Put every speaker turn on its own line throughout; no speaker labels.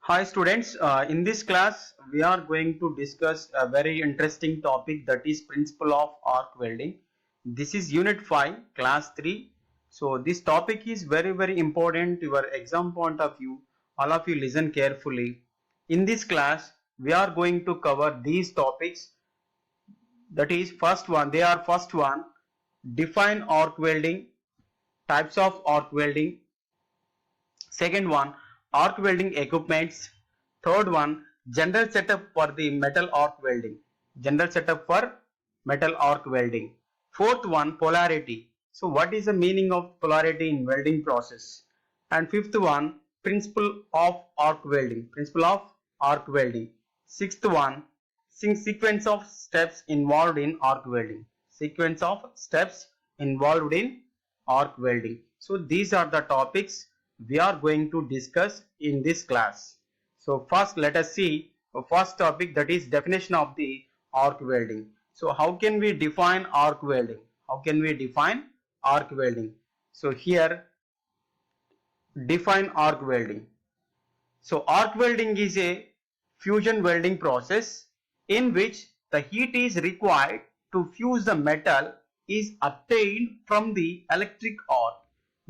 Hi students, in this class we are going to discuss a very interesting topic, that is principle of arc welding. This is unit 5 class 3. So this topic is very important to your exam point of view. All of you listen carefully. In this class we are going to cover these topics, that is first one, define arc welding, types of arc welding. Second one, arc welding equipments. Third one, general setup for the metal arc welding. General setup for metal arc welding. Fourth one, polarity. So what is the meaning of polarity in welding process? And fifth one, principle of arc welding. Principle of arc welding. Sixth one, sequence of steps involved in arc welding. Sequence of steps involved in arc welding. So these are the topics we are going to discuss in this class. So first let us see the first topic, that is definition of the arc welding. So how can we define arc welding? How can we define arc welding? So here, define arc welding. So arc welding is a fusion welding process in which the heat is required to fuse the metal is obtained from the electric arc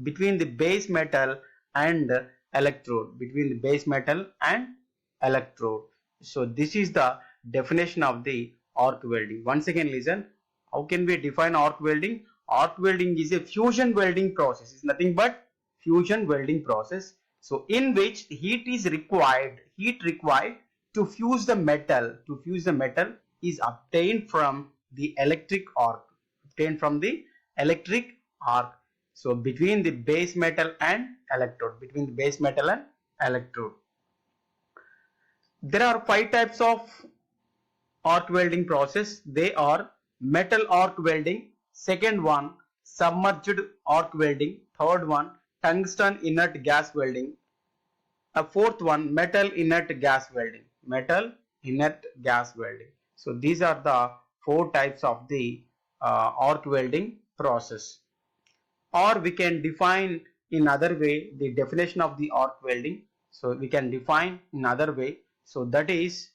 between the base metal and electrode, between the base metal and electrode. So this is the definition of the arc welding. Once again listen, how can we define arc welding? Arc welding is a fusion welding process. It's nothing but fusion welding process. So in which heat required to fuse the metal, is obtained from the electric arc, so between the base metal and electrode, there are 5 types of arc welding process. They are metal arc welding, second one submerged arc welding, third one tungsten inert gas welding, a fourth one metal inert gas welding, So these are the 4 types of the arc welding process. Or we can define in other way the definition of the arc welding. So we can define in other way. So that is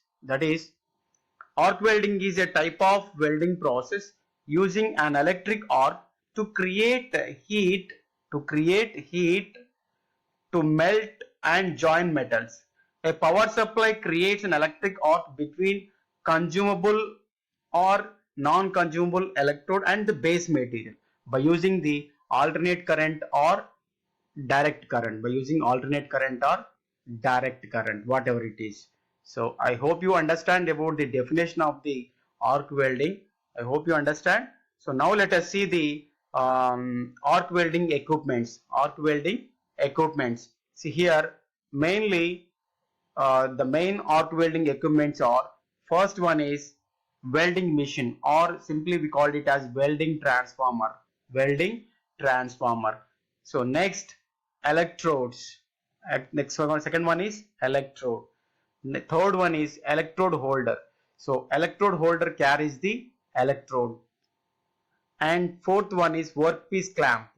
arc welding is a type of welding process using an electric arc to create heat to melt and join metals. A power supply creates an electric arc between consumable or non-consumable electrode and the base material by using the alternate current or direct current, whatever it is. So I hope you understand about the definition of the arc welding. I hope you understand. So now let us see the arc welding equipments. See here, mainly the main arc welding equipments are, first one is welding machine, or simply we call it as welding transformer. So next, electrodes. Second one is electrode. Third one is electrode holder. So electrode holder carries the electrode. And fourth one is workpiece clamp.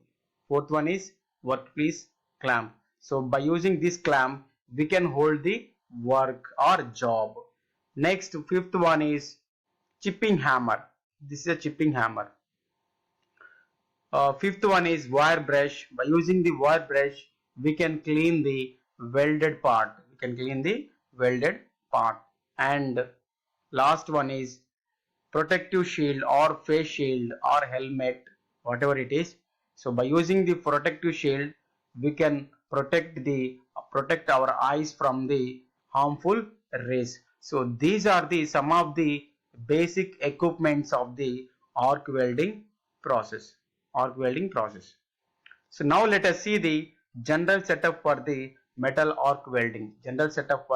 So by using this clamp, we can hold the work or job. Next, fifth one is chipping hammer. This is a chipping hammer. Fifth one is wire brush. By using the wire brush, we can clean the welded part. And last one is protective shield or face shield or helmet, whatever it is. So by using the protective shield, we can protect our eyes from the harmful rays. So these are the some of the basic equipments of the arc welding process. So now let us see the general setup for the metal arc welding. The setup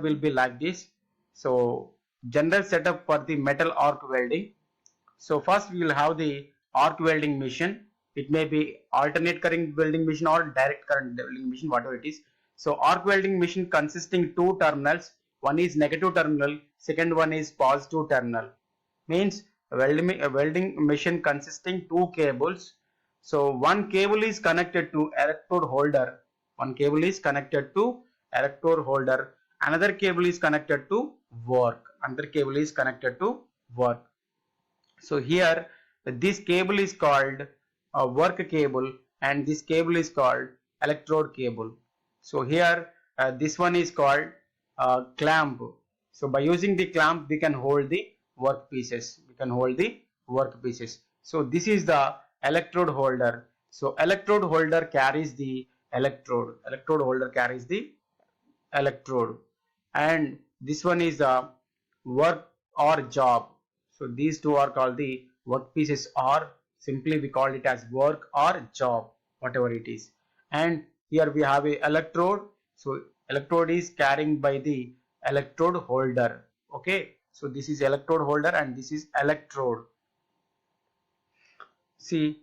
will be like this. So general setup for the metal arc welding. So first we will have the arc welding machine. It may be alternate current welding machine or direct current welding machine, whatever it is. So arc welding machine consisting 2 terminals. One is negative terminal, second one is positive terminal. Means a welding machine consisting 2 cables. So one cable is connected to electrode holder One cable is connected to electrode holder, another cable is connected to work, another cable is connected to work. So here this cable is called a work cable and this cable is called electrode cable. So here this one is called clamp. So by using the clamp we can hold the work pieces. We can hold the work pieces. So this is the electrode holder. So electrode holder carries the electrode. Electrode holder carries the electrode. And this one is the work or job. So these two are called the workpieces, or simply we call it as work or job, whatever it is. And here we have a electrode. So electrode is carrying by the electrode holder. Okay, so this is electrode holder and this is electrode. See,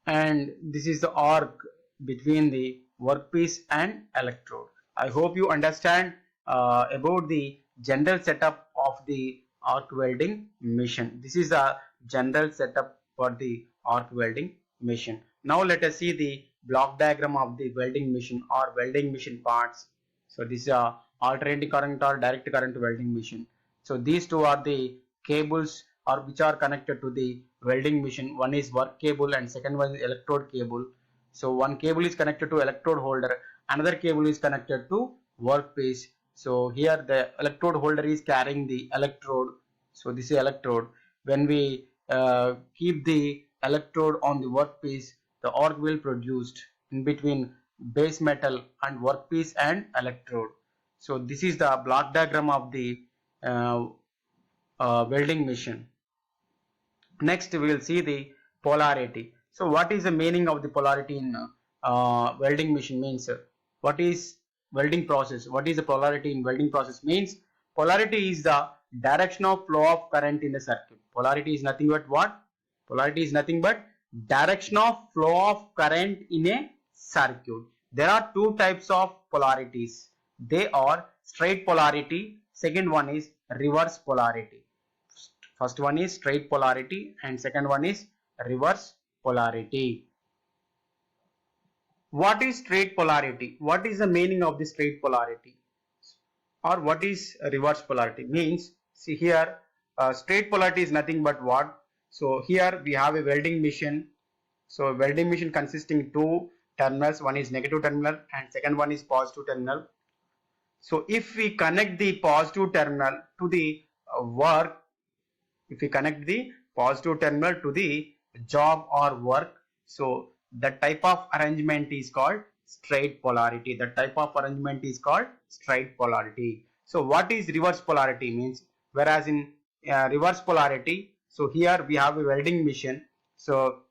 and this is the arc between the workpiece and electrode. I hope you understand about the general setup of the arc welding machine. This is a general setup for the arc welding machine. Now let us see the block diagram of the welding machine or welding machine parts. So this is a alternating current or direct current welding machine. So these two are the cables or which are connected to the welding machine. One is work cable and second one is electrode cable. So one cable is connected to electrode holder, another cable is connected to workpiece. So here the electrode holder is carrying the electrode. So this is electrode. When we keep the electrode on the workpiece, the arc will produced in between base metal and workpiece and electrode. So this is the block diagram of the welding machine. Next we will see the polarity. So what is the meaning of the polarity in welding machine? Means what is welding process? What is the polarity in welding process? Means polarity is the direction of flow of current in the circuit. Polarity is nothing but what? Polarity is nothing but direction of flow of current in a circuit. There are two types of polarities. They are straight polarity. Second one is reverse polarity. First one is straight polarity and second one is reverse polarity. What is straight polarity? What is the meaning of the straight polarity? Or what is reverse polarity? Means, see here, straight polarity is nothing but what? So here we have a welding machine. So welding machine consisting two terminals. One is negative terminal and second one is positive terminal. So if we connect the positive terminal to the work, if we connect the positive terminal to the job or work, so that type of arrangement is called straight polarity. That type of arrangement is called straight polarity. So what is reverse polarity? Means, whereas in reverse polarity, so here we have a welding machine. So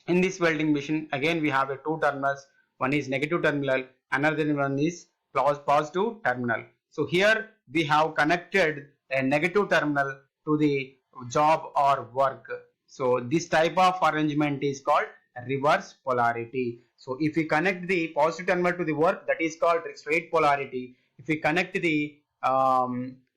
in this welding machine again we have a two terminals. One is negative terminal, another one is positive terminal. So here we have connected a negative terminal to the job or work. So this type of arrangement is called reverse polarity. So if we connect the positive terminal to the work, that is called straight polarity. If we connect the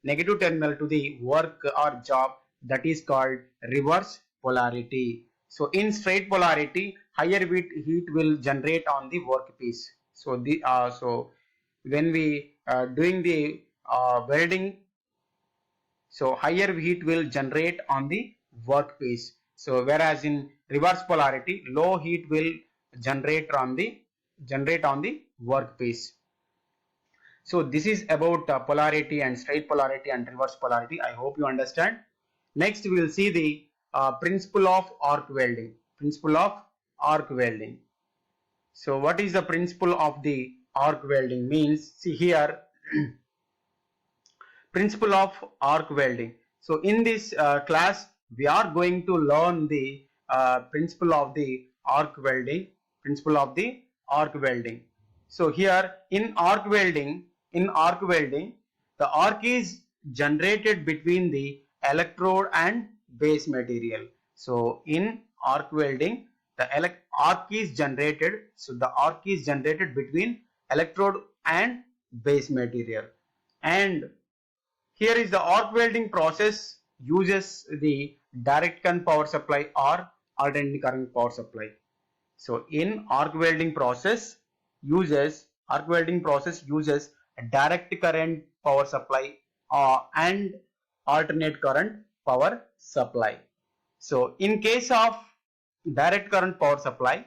negative terminal to the work or job, that is called reverse polarity. So in straight polarity, higher heat will generate on the workpiece. So the when we doing the welding, so higher heat will generate on the workpiece. So whereas in reverse polarity, low heat will generate on the workpiece. So this is about polarity and straight polarity and reverse polarity. I hope you understand. Next we will see the principle of arc welding. Principle of arc welding. So what is the principle of the arc welding? Means, see here principle of arc welding. So in this class we are going to learn the principle of the arc welding. Principle of the arc welding. So here in arc welding, the arc is generated between the electrode and base material. So in arc welding, the arc is generated. So the arc is generated between electrode and base material. And here is the arc welding process uses the direct current power supply or alternating current power supply. So in arc welding process uses arc welding process uses a direct current power supply and alternate current power supply. So in case of direct current power supply,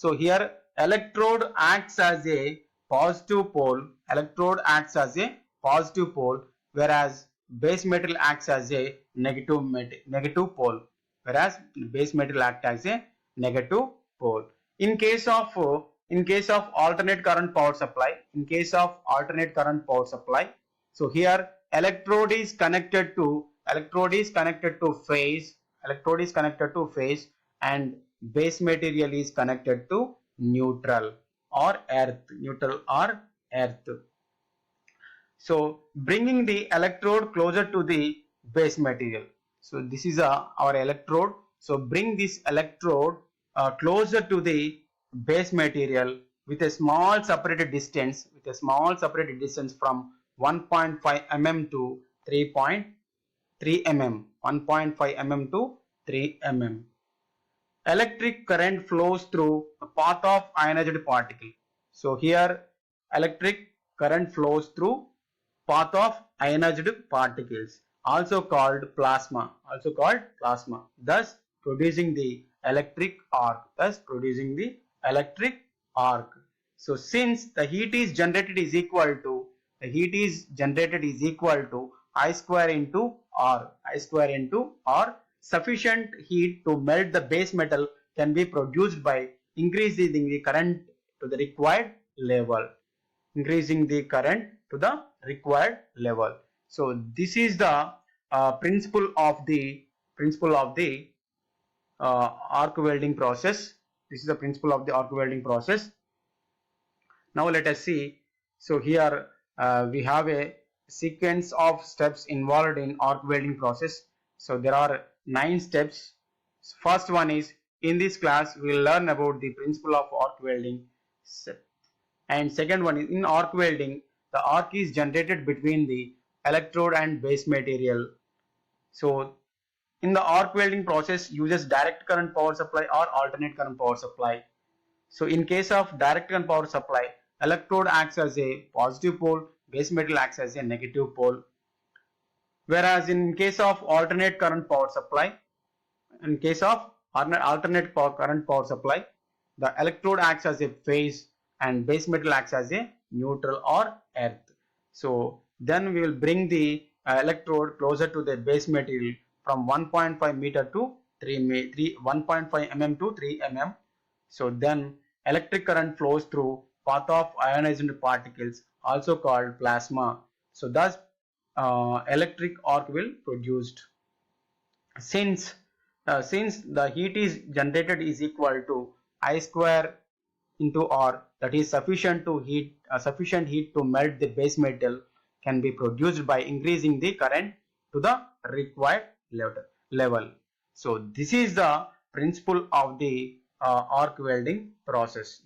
so here electrode acts as a positive pole, whereas base metal acts as a negative pole, In case of alternate current power supply, so here electrode is connected to phase, and base material is connected to neutral or earth. So bringing the electrode closer to the base material. So this is our electrode. So bring this electrode closer to the base material with a small separated distance, from 1.5 mm to 3.3 mm. 1.5 mm to 3 mm. Electric current flows through a path of ionized particle. So here electric current flows through path of ionized particles, also called plasma, thus producing the electric arc. So since the heat is generated is equal to I square into R, sufficient heat to melt the base metal can be produced by increasing the current to the required level. So this is the principle of the arc welding process. Now let us see. So here we have a sequence of steps involved in arc welding process. So there are 9 steps. First one is, in this class we will learn about the principle of arc welding. And second one is, in arc welding the arc is generated between the electrode and base material. So in the arc welding process uses direct current power supply or alternate current power supply. So in case of direct current power supply, electrode acts as a positive pole, base metal acts as a negative pole. Whereas in case of alternate current power supply, the electrode acts as a phase and base metal acts as a neutral or earth. So then we will bring the electrode closer to the base material from 1.5 meter to 1.5 mm to 3 mm. So then electric current flows through path of ionized particles, also called plasma. So thus electric arc will produced. Since the heat is generated is equal to I square into R, that is sufficient heat to melt the base metal can be produced by increasing the current to the required level. So this is the principle of the arc welding process.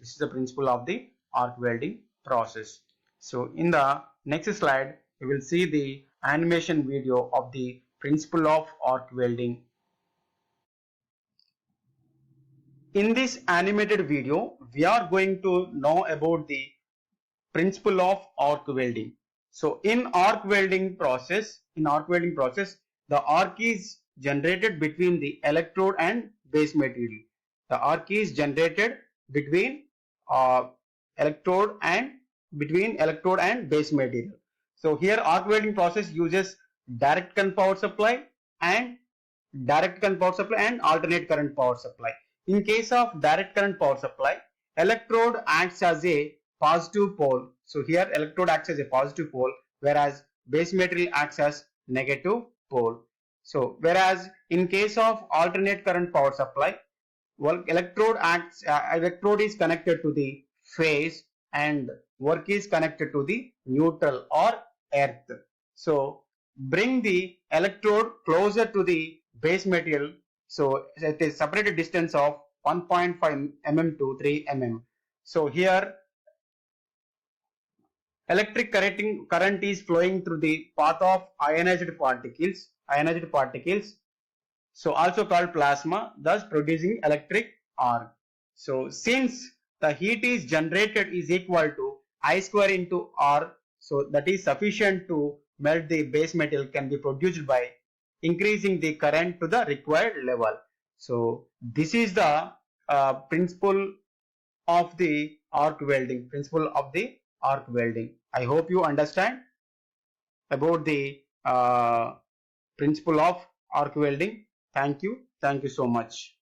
So in the next slide we will see the animation video of the principle of arc welding. In this animated video, we are going to know about the principle of arc welding. So in arc welding process, the arc is generated between the electrode and base material. The arc is generated between electrode and base material. So here arc welding process uses direct current power supply and alternate current power supply. In case of direct current power supply, electrode acts as a positive pole. So here electrode acts as a positive pole, whereas base material acts as negative pole. So whereas in case of alternate current power supply, electrode is connected to the phase and work is connected to the neutral or earth. So bring the electrode closer to the base material, so at a separated distance of 1.5 mm to 3 mm. So here electric current is flowing through the path of ionized particles, so also called plasma, thus producing electric arc. So since the heat is generated is equal to I square into R. So that is sufficient to melt the base metal can be produced by increasing the current to the required level. So this is the principle of the arc welding. I hope you understand about the principle of arc welding. Thank you so much.